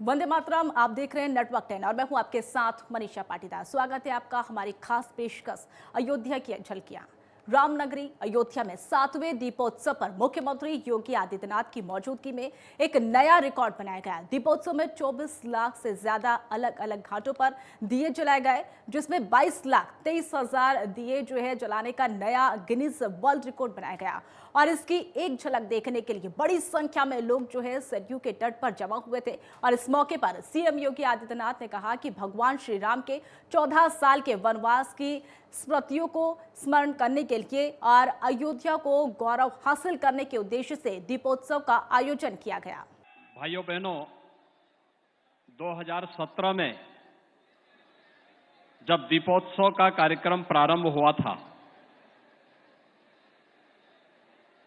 वंदे मातरम। आप देख रहे हैं नेटवर्क 10 और मैं हूं आपके साथ मनीषा पाटीदार। स्वागत है आपका हमारी खास पेशकश अयोध्या की झलकियां। रामनगरी अयोध्या में 7वें दीपोत्सव पर मुख्यमंत्री योगी आदित्यनाथ की मौजूदगी में एक नया रिकॉर्ड बनाया गया। दीपोत्सव में 24 लाख से ज्यादा अलग अलग घाटों पर दिए जलाए गए, जिसमें 22,23,000 दिए जलाने का नया गिनीज वर्ल्ड रिकॉर्ड बनाया गया। और इसकी एक झलक देखने के लिए बड़ी संख्या में लोग सरयू के तट पर जमा हुए थे। और इस मौके पर सीएम योगी आदित्यनाथ ने कहा कि भगवान श्री राम के 14 साल के वनवास की स्मृतियों को स्मरण करने के लिए और अयोध्या को गौरव हासिल करने के उद्देश्य से दीपोत्सव का आयोजन किया गया। भाइयों बहनों, 2017 में जब दीपोत्सव का कार्यक्रम प्रारंभ हुआ था,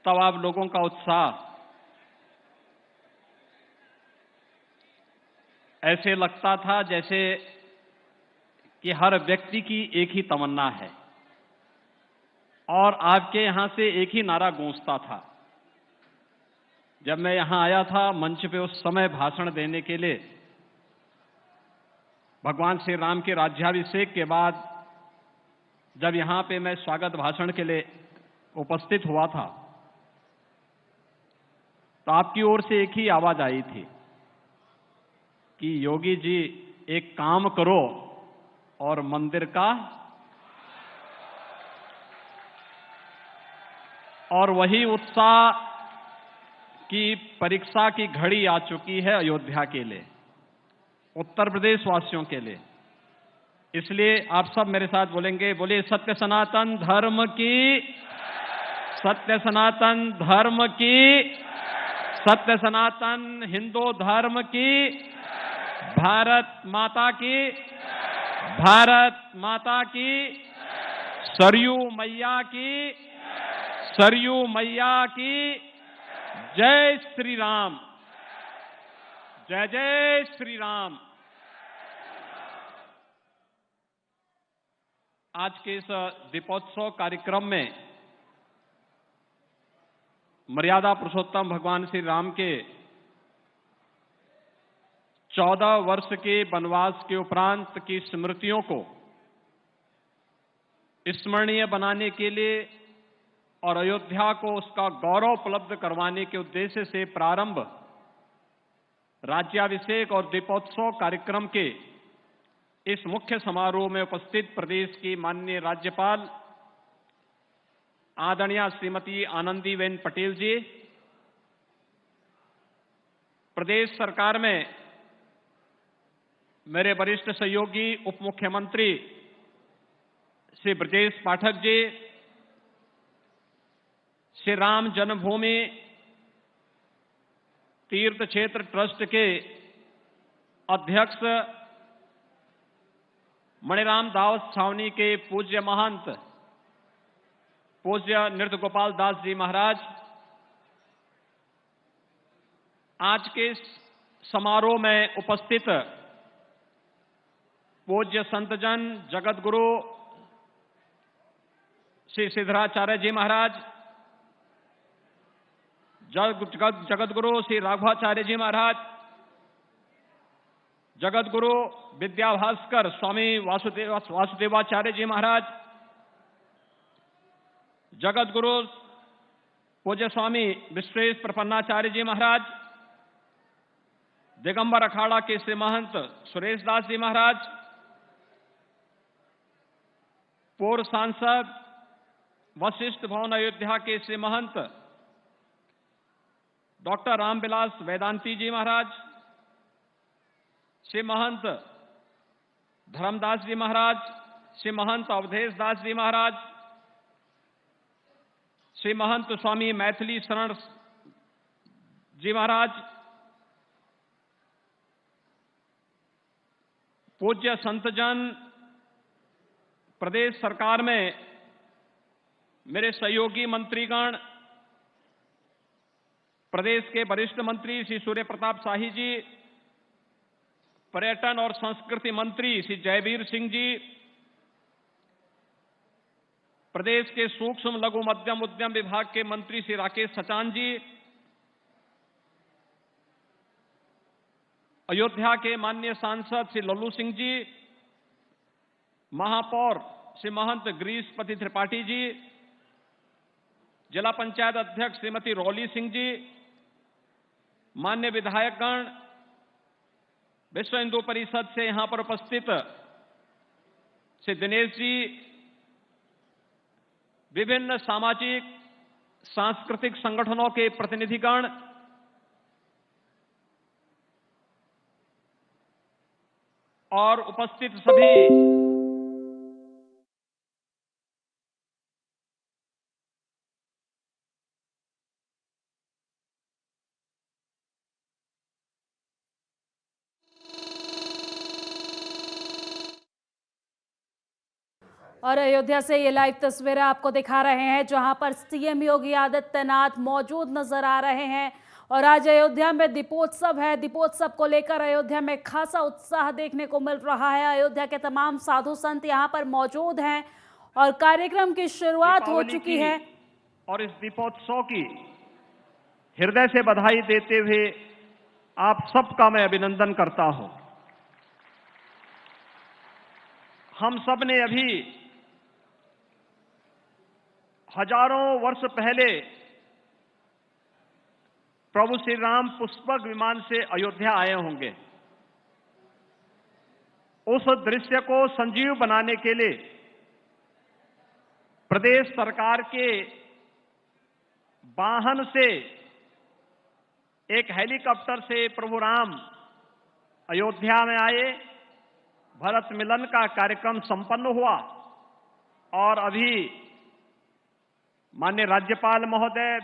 तब आप लोगों का उत्साह ऐसे लगता था जैसे कि हर व्यक्ति की एक ही तमन्ना है और आपके यहां से एक ही नारा गूंजता था। जब मैं यहां आया था मंच पे उस समय भाषण देने के लिए, भगवान श्री राम के राज्याभिषेक के बाद जब यहां पे मैं स्वागत भाषण के लिए उपस्थित हुआ था, तो आपकी ओर से एक ही आवाज आई थी कि योगी जी एक काम करो और मंदिर का, और वही उत्साह की परीक्षा की घड़ी आ चुकी है अयोध्या के लिए, उत्तर प्रदेश वासियों के लिए। इसलिए आप सब मेरे साथ बोलेंगे, बोलिए सत्य सनातन धर्म की, सत्य सनातन धर्म की, सत्य सनातन हिंदू धर्म की, भारत माता की, भारत माता की, सरयू मैया की, सरयू मैया की, जय श्री राम, जय जय श्री राम। आज के इस दीपोत्सव कार्यक्रम में मर्यादा पुरुषोत्तम भगवान श्री राम के 14 वर्ष के वनवास के उपरांत की स्मृतियों को स्मरणीय बनाने के लिए और अयोध्या को उसका गौरव उपलब्ध करवाने के उद्देश्य से प्रारंभ राज्याभिषेक और दीपोत्सव कार्यक्रम के इस मुख्य समारोह में उपस्थित प्रदेश की माननीय राज्यपाल आदरणीय श्रीमती आनंदीबेन पटेल जी, प्रदेश सरकार में मेरे वरिष्ठ सहयोगी उप मुख्यमंत्री श्री ब्रजेश पाठक जी, श्री राम जन्मभूमि तीर्थ क्षेत्र ट्रस्ट के अध्यक्ष मणिराम दास छावनी के पूज्य महंत पूज्य नृत्य गोपाल दास जी महाराज, आज के इस समारोह में उपस्थित पूज्य संतजन जगत गुरु श्री सिद्धराचार्य जी महाराज, जगत गुरु श्री राघवाचार्य जी महाराज, जगत गुरु विद्याभास्कर स्वामी वासुदेवाचार्य जी महाराज, जगत गुरु पूज्य स्वामी विश्वेश प्रपन्नाचार्य जी महाराज, दिगंबर अखाड़ा के श्री महंत सुरेश दास जी महाराज, पूर्व सांसद वशिष्ठ भवन अयोध्या के श्री महंत डॉक्टर रामविलास वेदांती जी महाराज, श्री महंत धर्मदास जी महाराज, श्री महंत अवधेश दास जी महाराज, श्री महंत स्वामी मैथिली शरण जी महाराज, पूज्य संतजन, प्रदेश सरकार में मेरे सहयोगी मंत्रीगण, प्रदेश के वरिष्ठ मंत्री श्री सूर्य प्रताप शाही जी, पर्यटन और संस्कृति मंत्री श्री जयवीर सिंह जी, प्रदेश के सूक्ष्म लघु मध्यम उद्यम विभाग के मंत्री श्री राकेश सचान जी, अयोध्या के माननीय सांसद श्री लल्लू सिंह जी, महापौर श्री महंत गिरीशपति त्रिपाठी जी, जिला पंचायत अध्यक्ष श्रीमती रौली सिंह जी, मान्य विधायकगण, विश्व हिंदू परिषद से यहां पर उपस्थित श्री दिनेश जी, विभिन्न सामाजिक सांस्कृतिक संगठनों के प्रतिनिधिगण, और उपस्थित सभी और अयोध्या से ये लाइव तस्वीरें आपको दिखा रहे हैं जहां पर सीएम योगी आदित्यनाथ मौजूद नजर आ रहे हैं। और आज अयोध्या में दीपोत्सव है। दीपोत्सव को लेकर अयोध्या में खासा उत्साह देखने को मिल रहा है। अयोध्या के तमाम साधु संत यहां पर मौजूद हैं और कार्यक्रम की शुरुआत हो चुकी है। और इस दीपोत्सव की हृदय से बधाई देते हुए आप सबका मैं अभिनंदन करता हूं। हम सब ने अभी हजारों वर्ष पहले प्रभु श्री राम पुष्पक विमान से अयोध्या आए होंगे। उस दृश्य को संजीव बनाने के लिए प्रदेश सरकार के वाहन से एक हेलीकॉप्टर से प्रभु राम अयोध्या में आए। भरत मिलन का कार्यक्रम संपन्न हुआ और अभी माननीय राज्यपाल महोदय,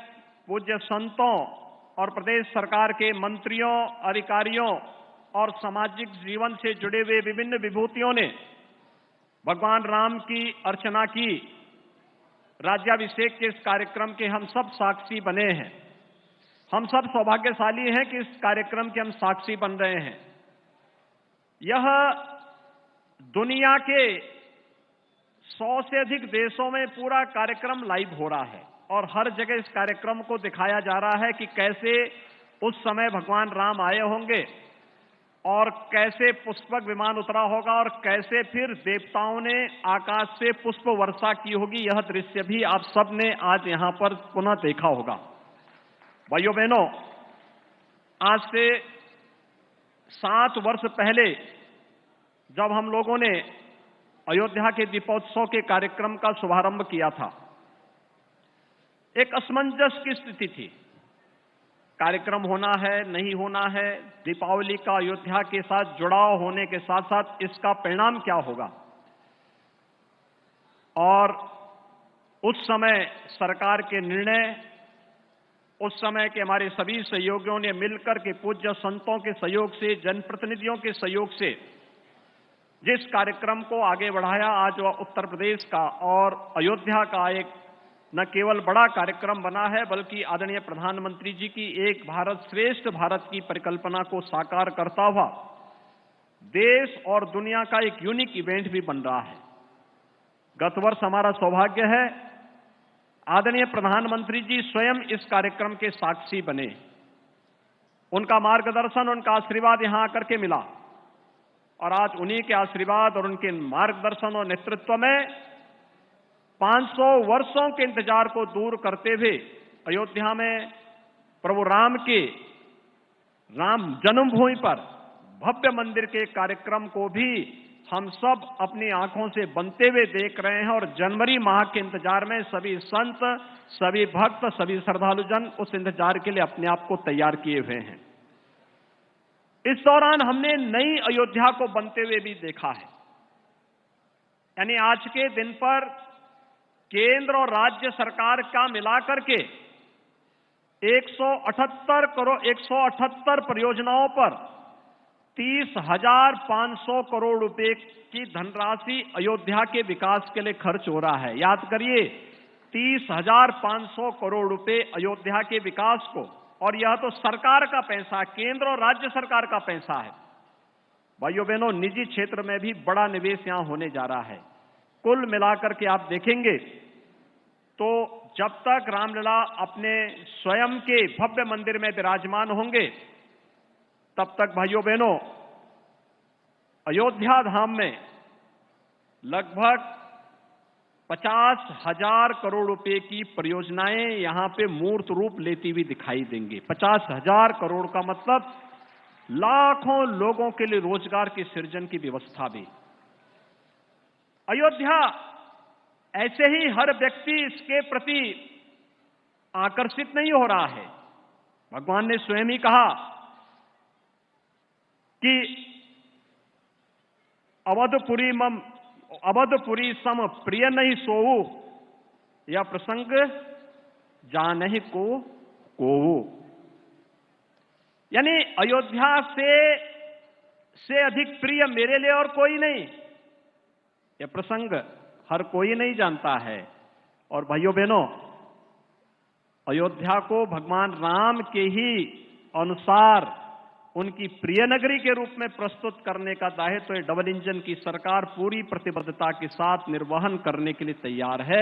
पूज्य संतों और प्रदेश सरकार के मंत्रियों, अधिकारियों और सामाजिक जीवन से जुड़े हुए विभिन्न विभूतियों ने भगवान राम की अर्चना की। राज्याभिषेक के इस कार्यक्रम के हम सब साक्षी बने हैं। हम सब सौभाग्यशाली हैं कि इस कार्यक्रम के हम साक्षी बन रहे हैं। यह दुनिया के 100 से अधिक देशों में पूरा कार्यक्रम लाइव हो रहा है और हर जगह इस कार्यक्रम को दिखाया जा रहा है कि कैसे उस समय भगवान राम आए होंगे और कैसे पुष्पक विमान उतरा होगा और कैसे फिर देवताओं ने आकाश से पुष्प वर्षा की होगी। यह दृश्य भी आप सब ने आज यहां पर पुनः देखा होगा। भाइयों बहनों, आज से 7 वर्ष पहले जब हम लोगों ने अयोध्या के दीपोत्सव के कार्यक्रम का शुभारंभ किया था, एक असमंजस की स्थिति थी। कार्यक्रम होना है, नहीं होना है, दीपावली का अयोध्या के साथ जुड़ाव होने के साथ साथ इसका परिणाम क्या होगा। और उस समय सरकार के निर्णय, उस समय के हमारे सभी सहयोगियों ने मिलकर के पूज्य संतों के सहयोग से, जनप्रतिनिधियों के सहयोग से जिस कार्यक्रम को आगे बढ़ाया, आज वह उत्तर प्रदेश का और अयोध्या का एक न केवल बड़ा कार्यक्रम बना है बल्कि आदरणीय प्रधानमंत्री जी की एक भारत श्रेष्ठ भारत की परिकल्पना को साकार करता हुआ देश और दुनिया का एक यूनिक इवेंट भी बन रहा है। गत वर्ष हमारा सौभाग्य है, आदरणीय प्रधानमंत्री जी स्वयं इस कार्यक्रम के साक्षी बने। उनका मार्गदर्शन, उनका आशीर्वाद यहां आकर के मिला और आज उन्हीं के आशीर्वाद और उनके मार्गदर्शन और नेतृत्व में 500 वर्षों के इंतजार को दूर करते हुए अयोध्या में प्रभु राम के राम जन्मभूमि पर भव्य मंदिर के कार्यक्रम को भी हम सब अपनी आंखों से बनते हुए देख रहे हैं और जनवरी माह के इंतजार में सभी संत, सभी भक्त, सभी श्रद्धालुजन उस इंतजार के लिए अपने आप को तैयार किए हुए हैं। इस दौरान हमने नई अयोध्या को बनते हुए भी देखा है। यानी आज के दिन पर केंद्र और राज्य सरकार का मिलाकर के 178 परियोजनाओं पर 30,500 करोड़ रुपए की धनराशि अयोध्या के विकास के लिए खर्च हो रहा है। याद करिए, 30,500 करोड़ रुपए अयोध्या के विकास को, और यह तो सरकार का पैसा, केंद्र और राज्य सरकार का पैसा है। भाइयों बहनों, निजी क्षेत्र में भी बड़ा निवेश यहां होने जा रहा है। कुल मिलाकर के आप देखेंगे तो जब तक रामलला अपने स्वयं के भव्य मंदिर में विराजमान होंगे, तब तक भाइयों बहनों, अयोध्या धाम में लगभग 50,000 करोड़ रुपए की परियोजनाएं यहां पे मूर्त रूप लेती हुई दिखाई देंगी। 50,000 करोड़ का मतलब लाखों लोगों के लिए रोजगार के सृजन की व्यवस्था भी। अयोध्या ऐसे ही हर व्यक्ति इसके प्रति आकर्षित नहीं हो रहा है। भगवान ने स्वयं ही कहा कि अवधपुरी सम प्रिय नहीं सोऊ, यह प्रसंग जानहि को। यानी अयोध्या से अधिक प्रिय मेरे लिए और कोई नहीं। यह प्रसंग हर कोई नहीं जानता है। और भाइयों बहनों, अयोध्या को भगवान राम के ही अनुसार उनकी प्रिय नगरी के रूप में प्रस्तुत करने का दायित्व डबल इंजन की सरकार पूरी प्रतिबद्धता के साथ निर्वहन करने के लिए तैयार है।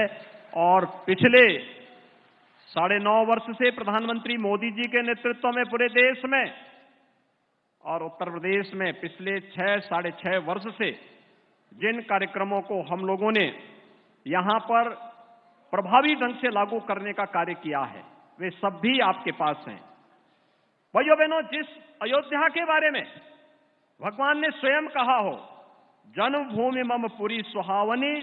और पिछले 9.5 वर्ष से प्रधानमंत्री मोदी जी के नेतृत्व में पूरे देश में और उत्तर प्रदेश में पिछले 6-6.5 वर्ष से जिन कार्यक्रमों को हम लोगों ने यहां पर प्रभावी ढंग से लागू करने का कार्य किया है, वे सब भी आपके पास हैं। भाइयों बहनों, जिस अयोध्या के बारे में भगवान ने स्वयं कहा हो, जन्मभूमि मम पुरी सुहावनी,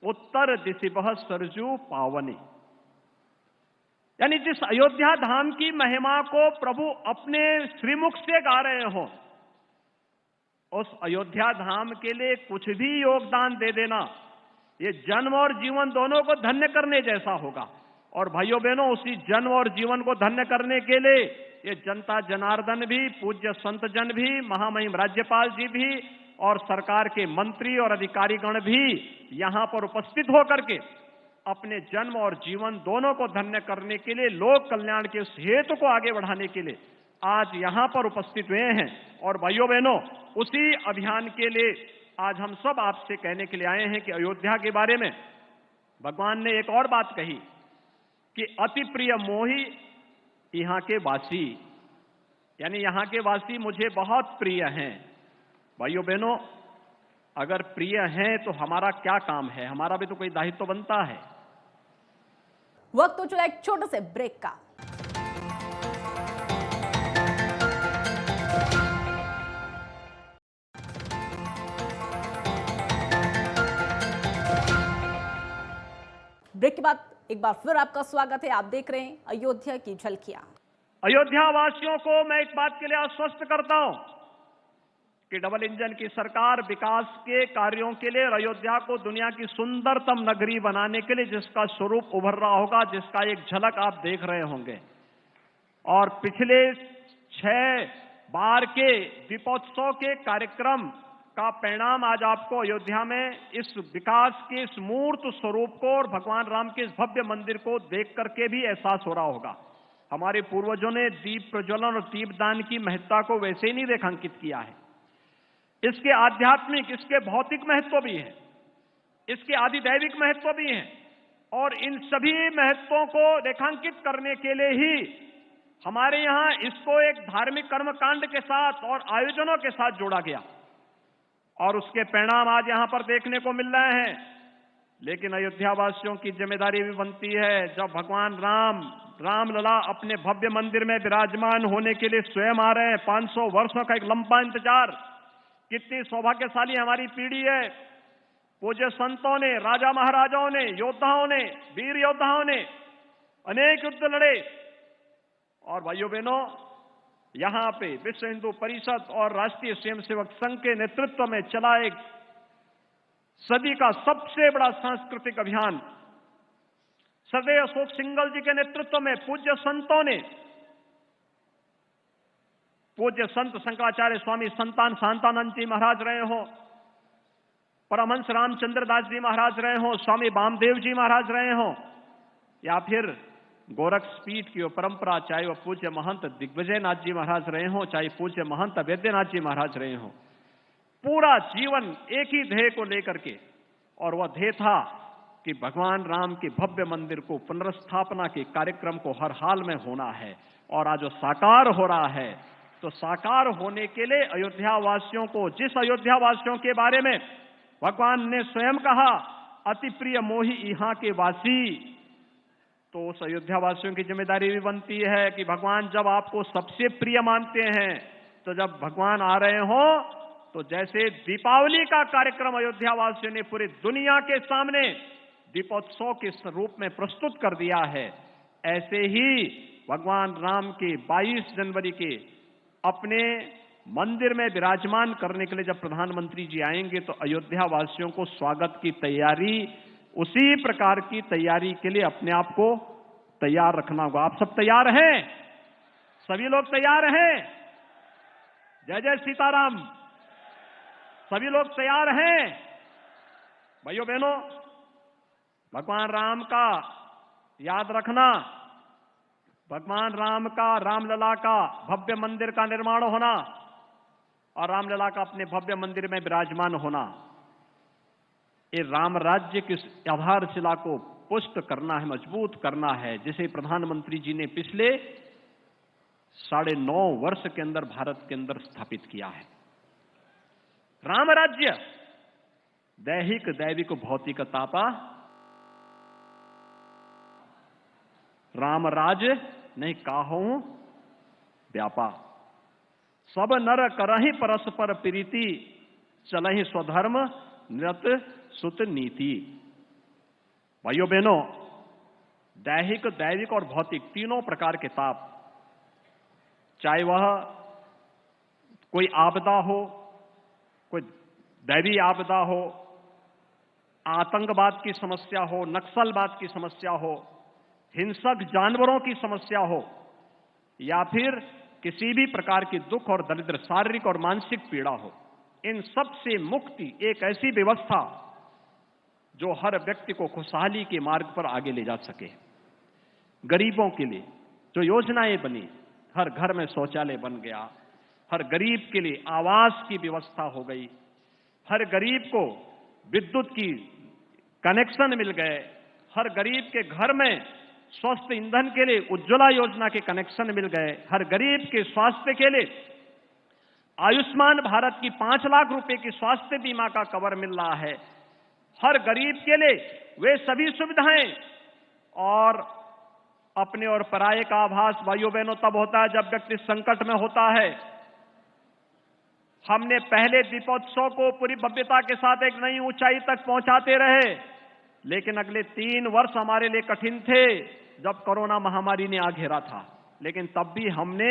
उत्तर दिशि बह सरजू पावनी, यानी जिस अयोध्या धाम की महिमा को प्रभु अपने श्रीमुख से गा रहे हो, उस अयोध्या धाम के लिए कुछ भी योगदान दे देना ये जन्म और जीवन दोनों को धन्य करने जैसा होगा। और भाइयों बहनों, उसी जन्म और जीवन को धन्य करने के लिए ये जनता जनार्दन भी, पूज्य संत जन भी, महामहिम राज्यपाल जी भी और सरकार के मंत्री और अधिकारीगण भी यहां पर उपस्थित होकर के अपने जन्म और जीवन दोनों को धन्य करने के लिए, लोक कल्याण के उस हेतु को आगे बढ़ाने के लिए आज यहां पर उपस्थित हुए हैं। और भाइयों बहनों, उसी अभियान के लिए आज हम सब आपसे कहने के लिए आए हैं कि अयोध्या के बारे में भगवान ने एक और बात कही कि अति प्रिय मोही यहां के वासी, यानी यहां के वासी मुझे बहुत प्रिय हैं। भाइयों बहनों, अगर प्रिय हैं तो हमारा क्या काम है? हमारा भी तो कोई दायित्व तो बनता है। वक्त हो चुका एक छोटे से ब्रेक का। ब्रेक के बाद एक बार फिर आपका स्वागत है। आप देख रहे हैं अयोध्या की झलकियां। अयोध्या वासियों को मैं एक बात के लिए आश्वस्त करता हूं कि डबल इंजन की सरकार विकास के कार्यों के लिए अयोध्या को दुनिया की सुंदरतम नगरी बनाने के लिए जिसका स्वरूप उभर रहा होगा, जिसका एक झलक आप देख रहे होंगे। और पिछले 6 बार के दीपोत्सव के कार्यक्रम का परिणाम आज आपको अयोध्या में इस विकास के इस मूर्त स्वरूप को और भगवान राम के इस भव्य मंदिर को देख करके भी एहसास हो रहा होगा। हमारे पूर्वजों ने दीप प्रज्वलन और दीपदान की महत्ता को वैसे ही नहीं रेखांकित किया है। इसके आध्यात्मिक, इसके भौतिक महत्व भी है, इसके आदिदैविक महत्व भी है। और इन सभी महत्वों को रेखांकित करने के लिए ही हमारे यहां इसको एक धार्मिक कर्मकांड के साथ और आयोजनों के साथ जोड़ा गया और उसके परिणाम आज यहां पर देखने को मिल रहे हैं। लेकिन अयोध्या वासियों की जिम्मेदारी भी बनती है, जब भगवान रामलला अपने भव्य मंदिर में विराजमान होने के लिए स्वयं आ रहे हैं। 500 वर्षों का एक लंबा इंतजार, कितनी सौभाग्यशाली हमारी पीढ़ी है। पूज्य संतों ने, राजा महाराजाओं ने, योद्धाओं ने, वीर योद्धाओं ने अनेक युद्ध लड़े। और भाइयों बहनों, यहां पे विश्व हिंदू परिषद और राष्ट्रीय स्वयंसेवक संघ के नेतृत्व में चला एक सदी का सबसे बड़ा सांस्कृतिक अभियान, सदैव अशोक सिंघल जी के नेतृत्व में पूज्य संतों ने, पूज्य संत शंकराचार्य स्वामी संतान शांतानंद जी महाराज रहे हो, परमहंस रामचंद्र दास जी महाराज रहे हो, स्वामी वामदेव जी महाराज रहे हो, या फिर गोरखपीठ की परंपरा, चाहे वह पूज्य महंत दिग्विजय नाथ जी महाराज रहे हो, चाहे पूज्य महंत वैद्यनाथ जी महाराज रहे हो। पूरा जीवन एक ही ध्येय को लेकर के, और वह ध्येय था कि भगवान राम के भव्य मंदिर को पुनर्स्थापना के कार्यक्रम को हर हाल में होना है। और आज वो साकार हो रहा है। तो साकार होने के लिए अयोध्या वासियों को, जिस अयोध्या वासियों के बारे में भगवान ने स्वयं कहा अति प्रिय मोहि यहाँ के वासी, तो उस अयोध्या वासियों की जिम्मेदारी भी बनती है कि भगवान जब आपको सबसे प्रिय मानते हैं, तो जब भगवान आ रहे हो तो जैसे दीपावली का कार्यक्रम अयोध्या वासियों ने पूरी दुनिया के सामने दीपोत्सव के रूप में प्रस्तुत कर दिया है, ऐसे ही भगवान राम के 22 जनवरी के अपने मंदिर में विराजमान करने के लिए जब प्रधानमंत्री जी आएंगे तो अयोध्या वासियों को स्वागत की तैयारी, उसी प्रकार की तैयारी के लिए अपने आप को तैयार रखना होगा। आप सब तैयार हैं? सभी लोग तैयार हैं? जय जय सीताराम। सभी लोग तैयार हैं? भाइयों बहनों, भगवान राम का याद रखना, भगवान राम का, रामलला का भव्य मंदिर का निर्माण होना और रामलला का अपने भव्य मंदिर में विराजमान होना, ये राम राज्य की आधारशिला को पुष्ट करना है, मजबूत करना है, जिसे प्रधानमंत्री जी ने पिछले 9.5 वर्ष के अंदर भारत के अंदर स्थापित किया है। राम राज्य दैहिक दैविक भौतिक तापा, राम राज नहीं काहू व्यापा, सब नर करहि परस्पर प्रीति, चलहि स्वधर्म नृत सुत नीति। भाइयों बहनों, दैहिक दैविक और भौतिक तीनों प्रकार के ताप, चाहे वह कोई आपदा हो, कोई दैवी आपदा हो, आतंकवाद की समस्या हो, नक्सलवाद की समस्या हो, हिंसक जानवरों की समस्या हो, या फिर किसी भी प्रकार की दुख और दरिद्र, शारीरिक और मानसिक पीड़ा हो, इन सब से मुक्ति एक ऐसी व्यवस्था जो हर व्यक्ति को खुशहाली के मार्ग पर आगे ले जा सके। गरीबों के लिए जो योजनाएं बनी, हर घर में शौचालय बन गया, हर गरीब के लिए आवास की व्यवस्था हो गई, हर गरीब को विद्युत की कनेक्शन मिल गए, हर गरीब के घर में स्वस्थ ईंधन के लिए उज्ज्वला योजना के कनेक्शन मिल गए, हर गरीब के स्वास्थ्य के लिए आयुष्मान भारत की 5 लाख रुपए की स्वास्थ्य बीमा का कवर मिल रहा है, हर गरीब के लिए वे सभी सुविधाएं। और अपने और पराये का आभास भाइयों बहनों तब होता है जब व्यक्ति संकट में होता है। हमने पहले दीपोत्सव को पूरी भव्यता के साथ एक नई ऊंचाई तक पहुंचाते रहे, लेकिन अगले 3 वर्ष हमारे लिए कठिन थे जब कोरोना महामारी ने आ घेरा था, लेकिन तब भी हमने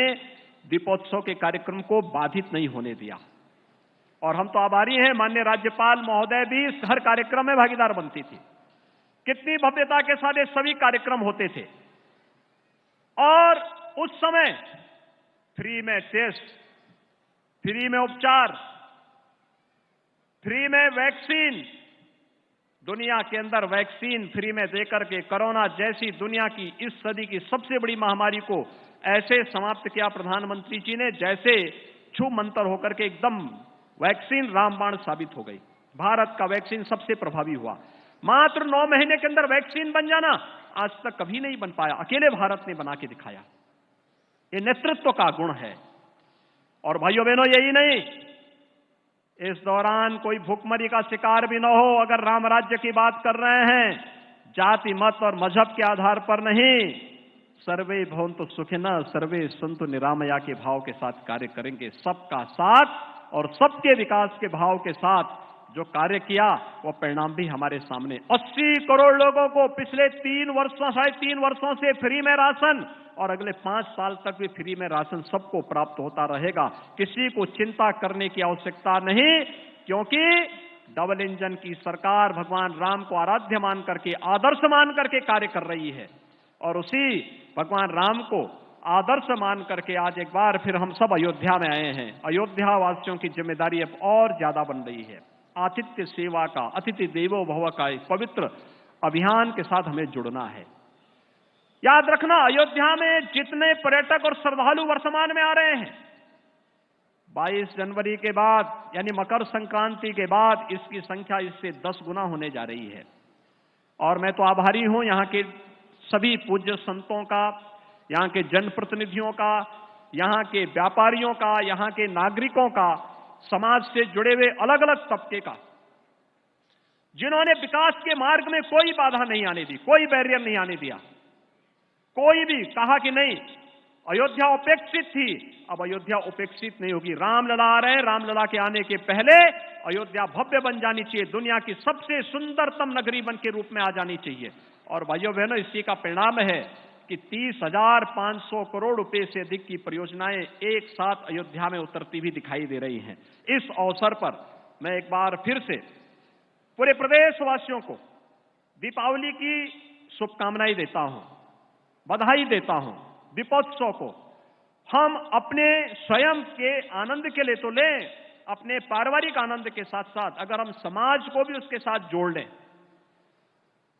दीपोत्सव के कार्यक्रम को बाधित नहीं होने दिया। और हम तो आभारी हैं, माननीय राज्यपाल महोदय भी इस हर कार्यक्रम में भागीदार बनती थी। कितनी भव्यता के साथ ये सभी कार्यक्रम होते थे। और उस समय फ्री में टेस्ट, फ्री में उपचार, फ्री में वैक्सीन, दुनिया के अंदर वैक्सीन फ्री में देकर के कोरोना जैसी दुनिया की इस सदी की सबसे बड़ी महामारी को ऐसे समाप्त किया प्रधानमंत्री जी ने, जैसे छू मंतर होकर के एकदम वैक्सीन रामबाण साबित हो गई। भारत का वैक्सीन सबसे प्रभावी हुआ। मात्र 9 महीने के अंदर वैक्सीन बन जाना आज तक कभी नहीं बन पाया, अकेले भारत ने बना के दिखाया। ये नेतृत्व का गुण है। और भाइयों बहनों, यही नहीं, इस दौरान कोई भूखमरी का शिकार भी न हो। अगर राम राज्य की बात कर रहे हैं, जाति मत और मजहब के आधार पर नहीं, सर्वे भवन्तु सुखिनः सर्वे सन्तु निरामया के भाव के साथ कार्य करेंगे। सबका साथ और सबके विकास के भाव के साथ जो कार्य किया वो परिणाम भी हमारे सामने। 80 करोड़ लोगों को पिछले 3 वर्षों, 3.5 वर्षों से फ्री में राशन, और अगले 5 साल तक भी फ्री में राशन सबको प्राप्त होता रहेगा। किसी को चिंता करने की आवश्यकता नहीं, क्योंकि डबल इंजन की सरकार भगवान राम को आराध्य मान करके, आदर्श मान करके कार्य कर रही है। और उसी भगवान राम को आदर्श मान करके आज एक बार फिर हम सब अयोध्या में आए हैं। अयोध्या वासियों की जिम्मेदारी अब और ज्यादा बन रही है। आतिथ्य सेवा का, अतिथि देवो भव का एक पवित्र अभियान के साथ हमें जुड़ना है। याद रखना, अयोध्या में जितने पर्यटक और श्रद्धालु वर्तमान में आ रहे हैं, 22 जनवरी के बाद यानी मकर संक्रांति के बाद इसकी संख्या इससे 10 गुना होने जा रही है। और मैं तो आभारी हूं यहाँ के सभी पूज्य संतों का, यहाँ के जनप्रतिनिधियों का, यहाँ के व्यापारियों का, यहाँ के नागरिकों का, समाज से जुड़े हुए अलग अलग तबके का, जिन्होंने विकास के मार्ग में कोई बाधा नहीं आने दी, कोई बैरियर नहीं आने दिया। कोई भी कहा कि नहीं अयोध्या उपेक्षित थी, अब अयोध्या उपेक्षित नहीं होगी। रामलला आ रहे हैं, रामलला के आने के पहले अयोध्या भव्य बन जानी चाहिए, दुनिया की सबसे सुंदरतम नगरी बन के रूप में आ जानी चाहिए। और भाइयों बहनों, इसी का परिणाम है कि 30,500 करोड़ रुपए से अधिक की परियोजनाएं एक साथ अयोध्या में उतरती भी दिखाई दे रही हैं। इस अवसर पर मैं एक बार फिर से पूरे प्रदेशवासियों को दीपावली की शुभकामनाएं देता हूं, बधाई देता हूं। दीपोत्सव को हम अपने स्वयं के आनंद के लिए तो लें, अपने पारिवारिक आनंद के साथ साथ अगर हम समाज को भी उसके साथ जोड़ लें,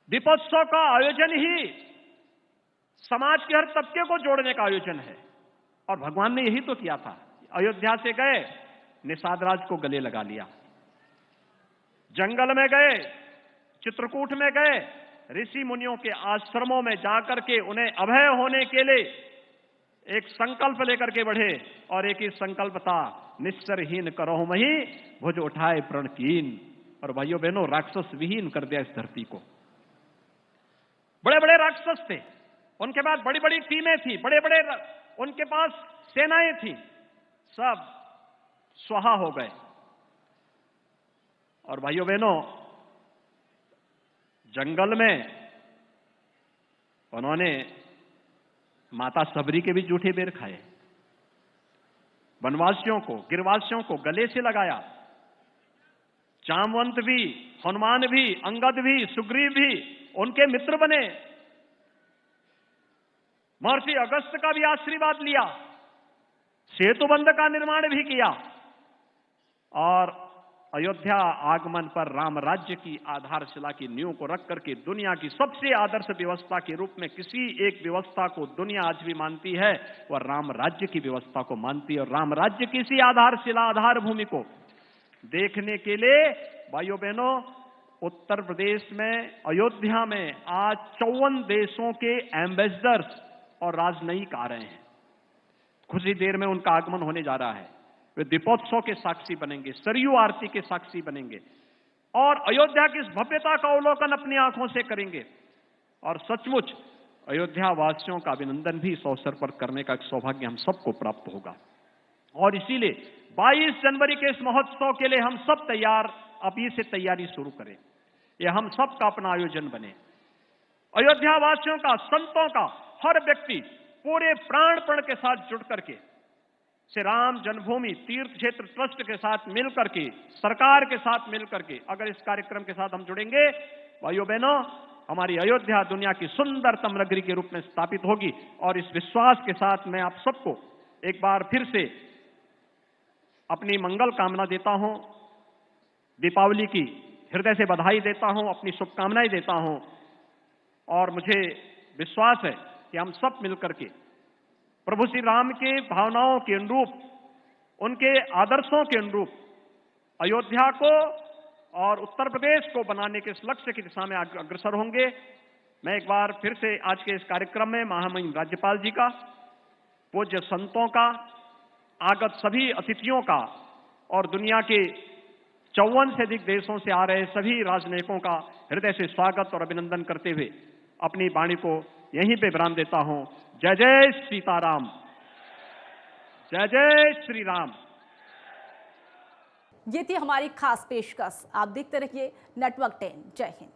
दीपोत्सव का आयोजन ही समाज के हर तबके को जोड़ने का आयोजन है। और भगवान ने यही तो किया था। अयोध्या से गए, निषाद राज को गले लगा लिया, जंगल में गए, चित्रकूट में गए, ऋषि मुनियों के आश्रमों में जाकर के उन्हें अभय होने के लिए एक संकल्प लेकर के बढ़े, और एक ही संकल्प था, निस्सरहीन करहु मही भुज उठाए प्रण कीन। और भाइयों बहनों, राक्षस विहीन कर दिया इस धरती को। बड़े बड़े राक्षस थे, उनके पास बड़ी बड़ी टीमें थी, बड़े बड़े उनके पास सेनाएं थी, सब स्वाहा हो गए। और भाइयों बहनों, जंगल में उन्होंने माता सबरी के भी जूठे बेर खाए, वनवासियों को, गिरवासियों को गले से लगाया। जामवंत भी, हनुमान भी, अंगद भी, सुग्रीव भी उनके मित्र बने। महर्षि अगस्त का भी आशीर्वाद लिया, सेतुबंध का निर्माण भी किया। और अयोध्या आगमन पर राम राज्य की आधारशिला की नींव को रख करके दुनिया की सबसे आदर्श व्यवस्था के रूप में किसी एक व्यवस्था को दुनिया आज भी मानती है, वह राम राज्य की व्यवस्था को मानती है। और राम राज्य की इसी आधारशिला, आधार भूमि को देखने के लिए भाइयों बहनों, उत्तर प्रदेश में अयोध्या में आज 54 देशों के एम्बेसडर्स और राजनयिक आ रहे हैं। कुछ ही देर में उनका आगमन होने जा रहा है। वे दीपोत्सव के साक्षी बनेंगे, सरयू आरती के साक्षी बनेंगे, और अयोध्या की इस भव्यता का अवलोकन अपनी आंखों से करेंगे। और सचमुच अयोध्या वासियों का अभिनंदन भी इस अवसर पर करने का एक सौभाग्य हम सबको प्राप्त होगा। और इसीलिए 22 जनवरी के इस महोत्सव के लिए हम सब तैयार, अभी से तैयारी शुरू करें। यह हम सब का अपना आयोजन बने। अयोध्या वासियों का, संतों का, हर व्यक्ति पूरे प्राणपण के साथ जुड़ करके श्री राम जन्मभूमि तीर्थ क्षेत्र ट्रस्ट के साथ मिलकर के, सरकार के साथ मिलकर के अगर इस कार्यक्रम के साथ हम जुड़ेंगे, भाइयों बहनों, हमारी अयोध्या दुनिया की सुंदरतम नगरी के रूप में स्थापित होगी। और इस विश्वास के साथ मैं आप सबको एक बार फिर से अपनी मंगल कामना देता हूं, दीपावली की हृदय से बधाई देता हूं, अपनी शुभकामनाएं देता हूं। और मुझे विश्वास है कि हम सब मिलकर के प्रभु श्री राम के भावनाओं के अनुरूप, उनके आदर्शों के अनुरूप अयोध्या को और उत्तर प्रदेश को बनाने के इस लक्ष्य की दिशा में अग्रसर होंगे। मैं एक बार फिर से आज के इस कार्यक्रम में महामहिम राज्यपाल जी का, पूज्य संतों का, आगत सभी अतिथियों का और दुनिया के 54 से अधिक देशों से आ रहे सभी राजनयिकों का हृदय से स्वागत और अभिनंदन करते हुए अपनी वाणी को यहीं पे विराम देता हूं। जय जय सीताराम, जय जय श्री राम। ये थी हमारी खास पेशकश। आप देखते रहिए नेटवर्क 10। जय हिंद।